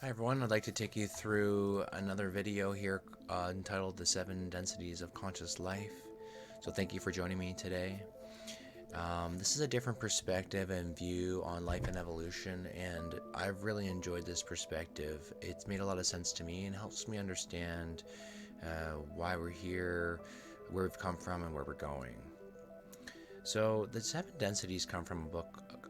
Hi everyone, I'd like to take you through another video here entitled The 7 Densities of Conscious Life. So thank you for joining me today. This is a different perspective and view on life and evolution, and I've really enjoyed this perspective. It's made a lot of sense to me and helps me understand why we're here, where we've come from, and where we're going. So the 7 densities come from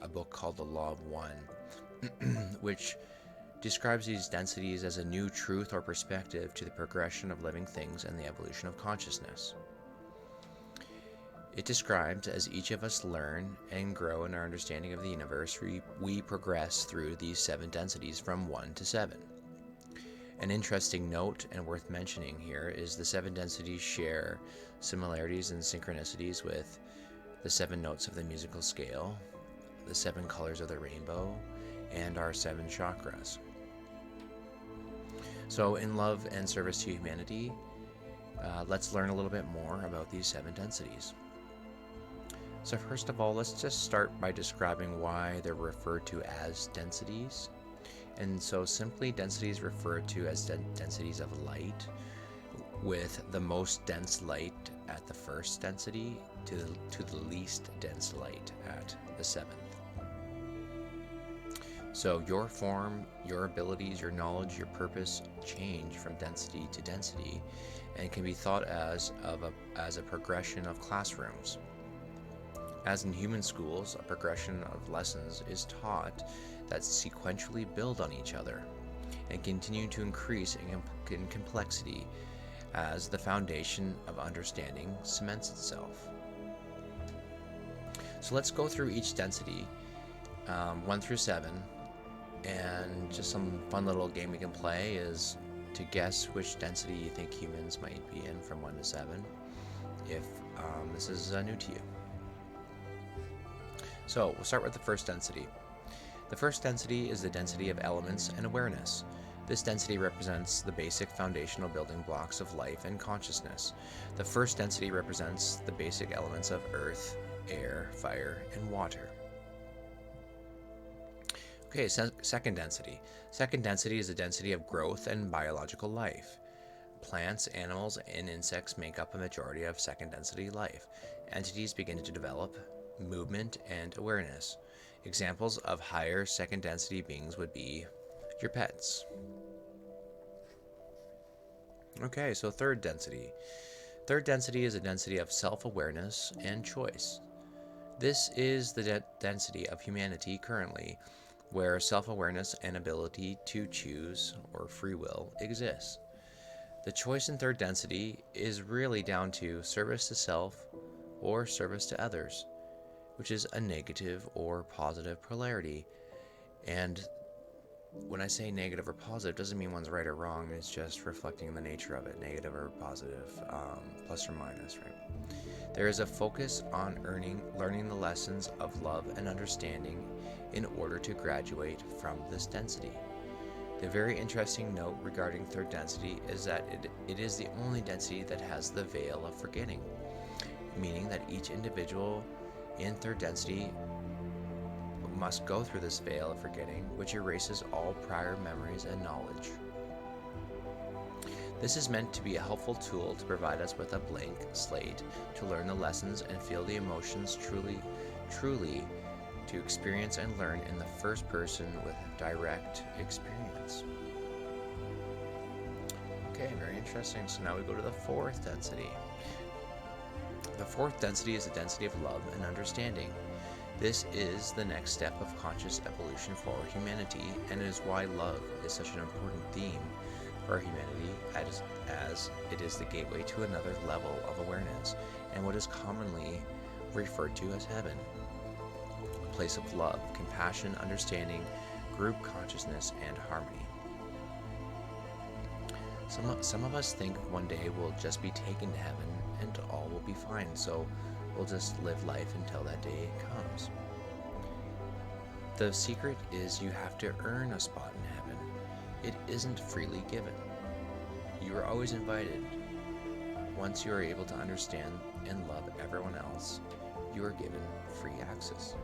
a book called The Law of One, which describes these densities as a new truth or perspective to the progression of living things and the evolution of consciousness. It describes as each of us learn and grow in our understanding of the universe, we progress through these 7 densities from 1 to 7. An interesting note and worth mentioning here is the 7 densities share similarities and synchronicities with the 7 notes of the musical scale, the 7 colors of the rainbow, and our 7 chakras. So in love and service to humanity, let's learn a little bit more about these 7 densities. So first of all, let's just start by describing why they're referred to as densities. And so simply, densities referred to as densities of light, with the most dense light at the first density to the least dense light at the 7th. So your form, your abilities, your knowledge, your purpose change from density to density, and can be thought as a progression of classrooms. As in human schools, a progression of lessons is taught that sequentially build on each other and continue to increase in complexity as the foundation of understanding cements itself. So let's go through each density, 1 through 7, and just some fun little game we can play is to guess which density you think humans might be in from 1 to 7, if this is new to you. So we'll start with the first density. The first density is the density of elements and awareness. This density represents the basic foundational building blocks of life and consciousness. The first density represents the basic elements of earth, air, fire, and water. Okay, second density. Second density is the density of growth and biological life. Plants, animals, and insects make up a majority of second density life. Entities begin to develop movement and awareness. Examples of higher second density beings would be your pets. Okay, so third density. Third density is a density of self-awareness and choice. This is the density of humanity currently, where self-awareness and ability to choose, or free will, exists. The choice in third density is really down to service to self or service to others, which is a negative or positive polarity. And when I say negative or positive, it doesn't mean one's right or wrong, it's just reflecting the nature of it, negative or positive, plus or minus, right? There is a focus on learning the lessons of love and understanding in order to graduate from this density. The very interesting note regarding third density is that it is the only density that has the veil of forgetting, meaning that each individual in third density must go through this veil of forgetting, which erases all prior memories and knowledge. This is meant to be a helpful tool to provide us with a blank slate to learn the lessons and feel the emotions truly to experience and learn in the first person with direct experience. Okay, very interesting. So now we go to the fourth density. The fourth density is the density of love and understanding. This is the next step of conscious evolution for humanity, and it is why love is such an important theme for humanity, as it is the gateway to another level of awareness and what is commonly referred to as heaven. A place of love, compassion, understanding, group consciousness, and harmony. Some of us think one day we'll just be taken to heaven and all will be fine, so we'll just live life until that day comes. The secret is you have to earn a spot in heaven. It isn't freely given. You are always invited. Once you are able to understand and love everyone else, you are given free access.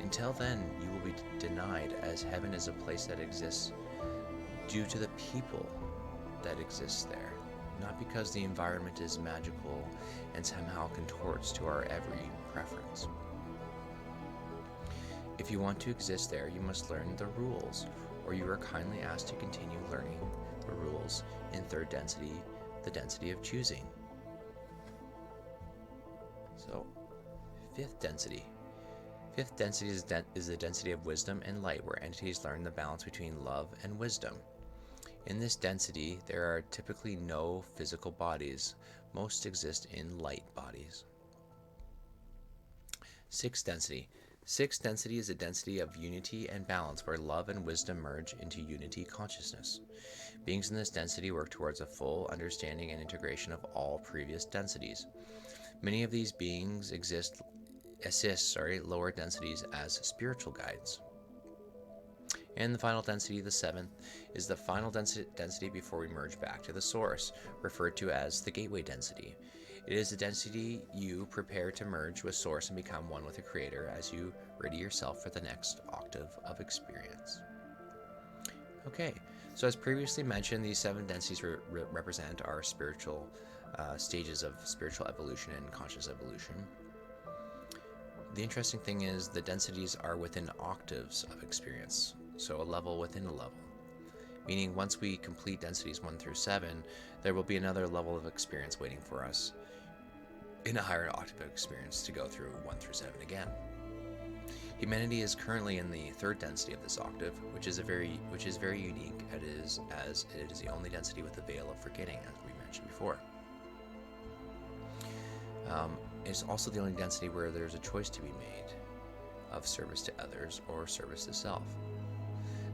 Until then, you will be denied, as heaven is a place that exists due to the people that exist there, not because the environment is magical and somehow contorts to our every preference. If you want to exist there, you must learn the rules, or you are kindly asked to continue learning the rules in third density, the density of choosing. So, fifth density. Fifth density is the density of wisdom and light, where entities learn the balance between love and wisdom. In this density, there are typically no physical bodies. Most exist in light bodies. Sixth density. Sixth density is a density of unity and balance, where love and wisdom merge into unity consciousness. Beings in this density work towards a full understanding and integration of all previous densities. Many of these beings assist lower densities as spiritual guides. And the final density, the seventh, is the final density before we merge back to the source, referred to as the gateway density. It is the density you prepare to merge with source and become one with the creator as you ready yourself for the next octave of experience. Okay, so as previously mentioned, these seven densities represent our spiritual stages of spiritual evolution and conscious evolution. The interesting thing is the densities are within octaves of experience, so a level within a level. Meaning once we complete densities 1 through 7, there will be another level of experience waiting for us in a higher octave of experience to go through 1 through 7 again. Humanity is currently in the third density of this octave, which is very unique, as it is the only density with the veil of forgetting, as we mentioned before. It's also the only density where there's a choice to be made of service to others or service to self.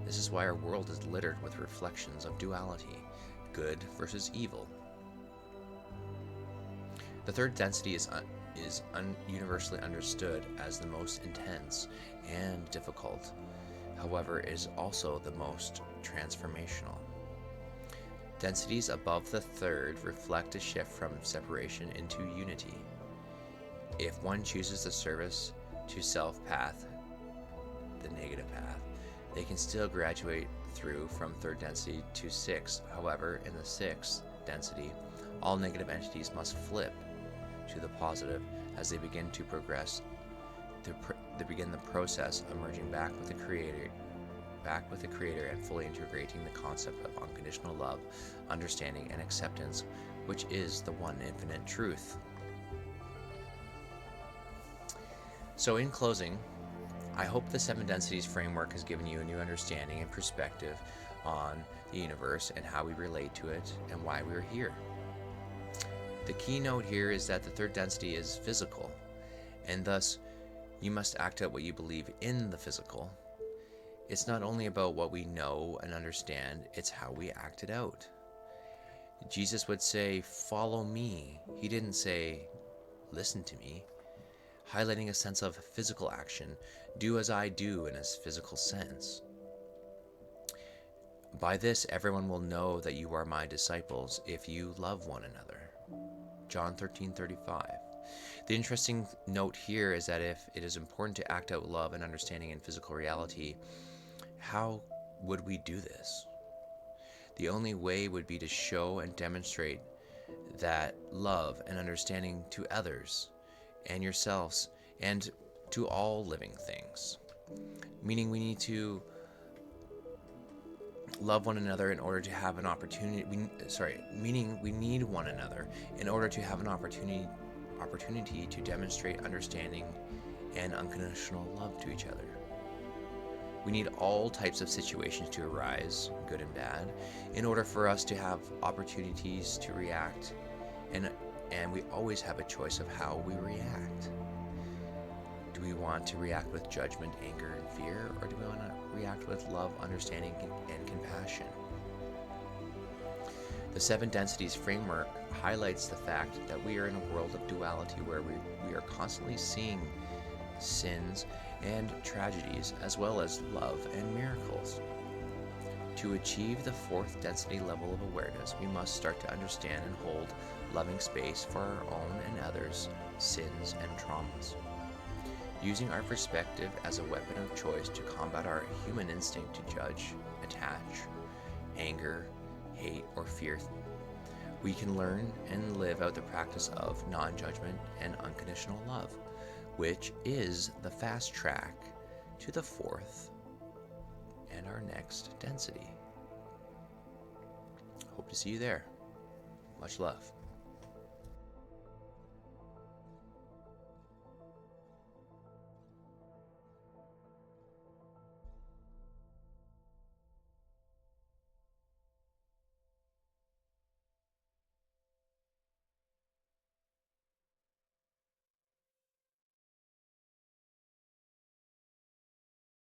This is why our world is littered with reflections of duality, good versus evil. The third density is universally understood as the most intense and difficult. However, it is also the most transformational. Densities above the third reflect a shift from separation into unity. If one chooses the service to self path, the negative path, they can still graduate through from third density to sixth. However, in the sixth density, all negative entities must flip to the positive as they begin to progress. They begin the process of merging back with the Creator, and fully integrating the concept of unconditional love, understanding, and acceptance, which is the one infinite truth. So in closing, I hope the seven densities framework has given you a new understanding and perspective on the universe and how we relate to it and why we're here. The key note here is that the third density is physical, and thus you must act out what you believe in the physical. It's not only about what we know and understand, it's how we act it out. Jesus would say, "Follow me." He didn't say, "Listen to me," highlighting a sense of physical action. Do as I do in a physical sense. By this, everyone will know that you are my disciples if you love one another. John 13:35. The interesting note here is that if it is important to act out love and understanding in physical reality, how would we do this? The only way would be to show and demonstrate that love and understanding to others and yourselves and to all living things. Meaning we need to love one another in order to have an opportunity. Meaning we need one another in order to have an opportunity to demonstrate understanding and unconditional love to each other. We need all types of situations to arise, good and bad, in order for us to have opportunities to react, and we always have a choice of how we react. Do we want to react with judgment, anger, and fear, or do we want to react with love, understanding, and compassion? The seven densities framework highlights the fact that we are in a world of duality where we are constantly seeing sins and tragedies, as well as love and miracles. To achieve the fourth density level of awareness, we must start to understand and hold loving space for our own and others' sins and traumas. Using our perspective as a weapon of choice to combat our human instinct to judge, attach, anger, hate, or fear. We can learn and live out the practice of non-judgment and unconditional love, which is the fast track to the fourth and our next density. Hope to see you there. Much love.